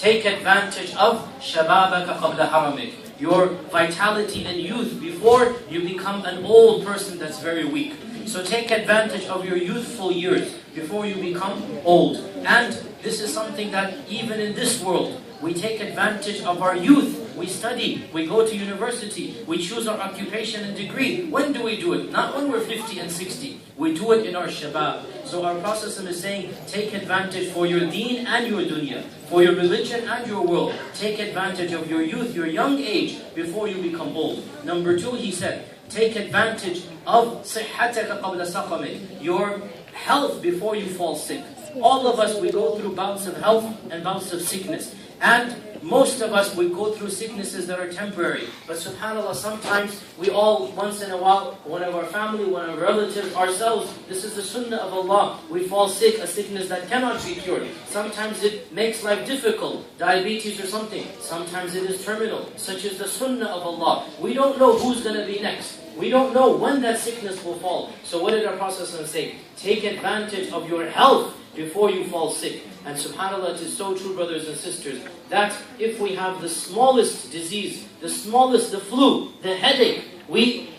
Take advantage of shababaka qabla haramik, your vitality and youth before you become an old person that's very weak. So take advantage of your youthful years before you become old. And this is something that even in this world, we take advantage of our youth. We study, we go to university, we choose our occupation and degree. When do we do it? Not when we're 50 and 60. We do it in our shabab. So our Prophet is saying, take advantage for your deen and your dunya, for your religion and your world. Take advantage of your youth, your young age, before you become old. Number 2, he said, take advantage of صحتك قبل سقمك, your health before you fall sick. All of us, we go through bouts of health and bouts of sickness. And most of us, we go through sicknesses that are temporary. But subhanAllah, sometimes we all, once in a while, one of our family, one of our relatives, ourselves, this is the sunnah of Allah. We fall sick, a sickness that cannot be cured. Sometimes it makes life difficult, diabetes or something. Sometimes it is terminal, such as the sunnah of Allah. We don't know who's going to be next. We don't know when that sickness will fall. So what did our Prophet say? Take advantage of your health before you fall sick. And subhanAllah, it is so true, brothers and sisters, that if we have the smallest disease, the flu, the headache, we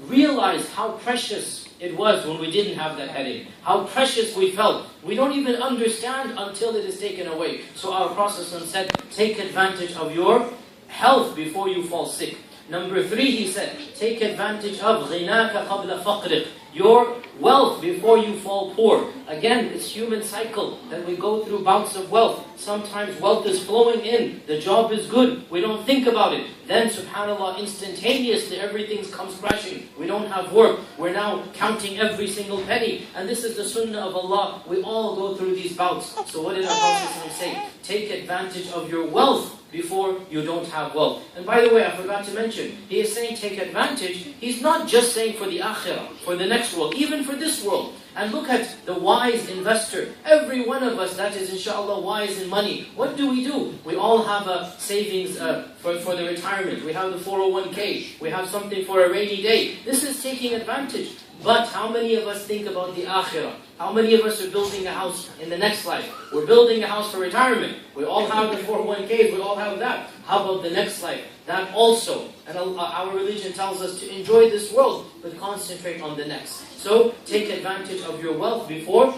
realize how precious it was when we didn't have that headache. How precious we felt. We don't even understand until it is taken away. So our Prophet said, take advantage of your health before you fall sick. Number 3, he said, take advantage of غِنَاكَ قَبْلَ فَقْرِكَ, your wealth before you fall poor. Again, it's human cycle that we go through bouts of wealth. Sometimes wealth is flowing in, the job is good, we don't think about it. Then subhanAllah, instantaneously everything comes crashing. We don't have work, we're now counting every single penny. And this is the sunnah of Allah. We all go through these bouts. So what did our Prophet say? Take advantage of your wealth before you don't have wealth. And by the way, I forgot to mention, he is saying take advantage. He's not just saying for the akhirah, for the next world, even for this world. And look at the wise investor. Every one of us that is inshallah wise in money. What do? We all have a savings for the retirement. We have the 401k. We have something for a rainy day. This is taking advantage. But how many of us think about the akhirah? How many of us are building a house in the next life? We're building a house for retirement. We all have the 401ks, we all have that. How about the next life? That also. And our religion tells us to enjoy this world, but concentrate on the next. So take advantage of your wealth before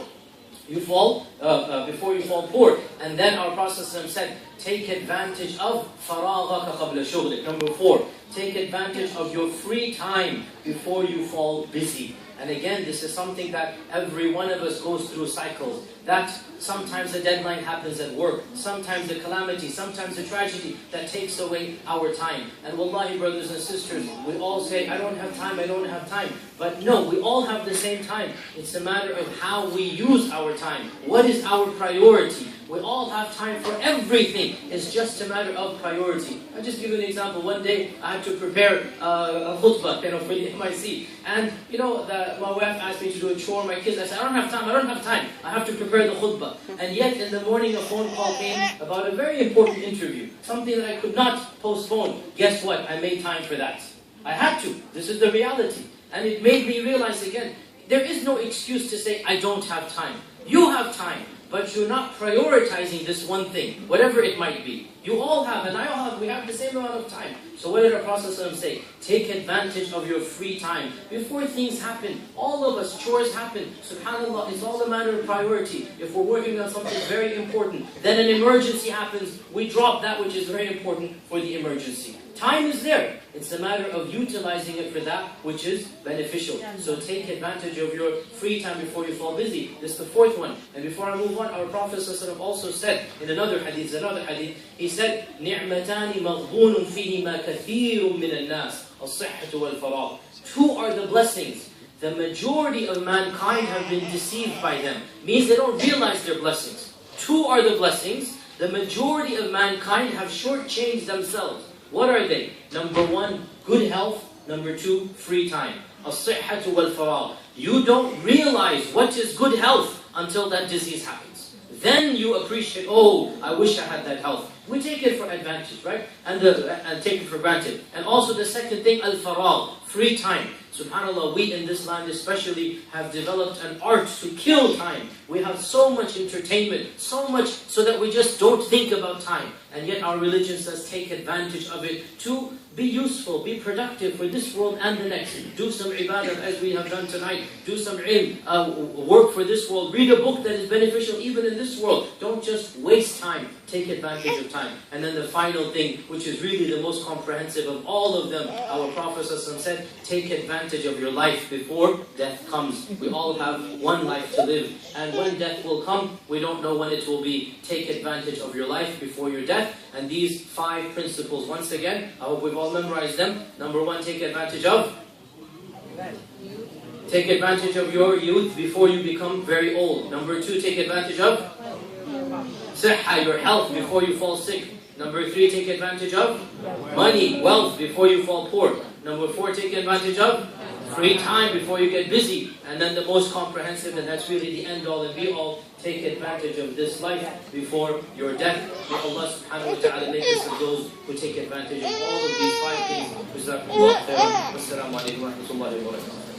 you fall poor. And then our Prophet said, take advantage of فَرَاغَكَ قَبْلَ شُغْلِكَ. Number 4, take advantage of your free time before you fall busy. And again, this is something that every one of us goes through cycles. That sometimes the deadline happens at work, sometimes the calamity, sometimes the tragedy that takes away our time. And wallahi, brothers and sisters, we all say, I don't have time, I don't have time. But no, we all have the same time. It's a matter of how we use our time. What is our priority? We all have time for everything. It's just a matter of priority. I'll just give you an example. One day, I had to prepare a khutbah, for the MIC. And, my wife asked me to do a chore, my kids. I said, I don't have time. I have to prepare the khutbah. And yet, in the morning, a phone call came about a very important interview. Something that I could not postpone. Guess what? I made time for that. I had to. This is the reality. And it made me realize again, there is no excuse to say, I don't have time. You have time. But you're not prioritizing this one thing, whatever it might be. You all have, and I all have, we have the same amount of time. So what did our Prophet say? Take advantage of your free time. Before things happen, all of us, chores happen. SubhanAllah, it's all a matter of priority. If we're working on something very important, then an emergency happens, we drop that which is very important for the emergency. Time is there. It's a matter of utilizing it for that which is beneficial. So take advantage of your free time before you fall busy. This is the 4th one. And before I move on, our Prophet also said in another hadith, he said, نِعْمَتَانِ مَغْبُونٌ فِيهِمَا كَثِيرٌ مِنَ النَّاسِ الصِّحَّةُ وَالْفَرَاغُ. 2 are the blessings. The majority of mankind have been deceived by them. Means they don't realize their blessings. 2 are the blessings. The majority of mankind have shortchanged themselves. What are they? Number 1, good health. Number 2, free time. الصِّحَّةُ وَالْفَرَاغُ. You don't realize what is good health until that disease happens. Then you appreciate, oh, I wish I had that health. we take it for advantage, right? And take it for granted. And also the second thing, al-faragh, free time. SubhanAllah, we in this land especially have developed an art to kill time. We have so much entertainment, so much so that we just don't think about time. And yet our religion says take advantage of it to be useful, be productive for this world and the next. Do some ibadah as we have done tonight. Do some ilm, work for this world. Read a book that is beneficial even in this world. Don't just waste time. Take advantage of time. And then the final thing, which is really the most comprehensive of all of them, our Prophet ﷺ said, take advantage of your life before death comes. We all have one life to live. And when death will come, we don't know when it will be. Take advantage of your life before your death. And these 5 principles, once again, I hope we've all memorized them. Number 1, take advantage of? Take advantage of your youth before you become very old. Number 2, take advantage of? Sihha, your health before you fall sick. Number 3, take advantage of? Money, wealth before you fall poor. Number 4, take advantage of? Free time before you get busy. And then the most comprehensive, and that's really the end all and be all, take advantage of this life before your death. May Allah subhanahu wa ta'ala make us of those who take advantage of all of these 5 things. Jazakumullah khairan. Wassalamu alaikum wa rahmatullahi wa barakatuh.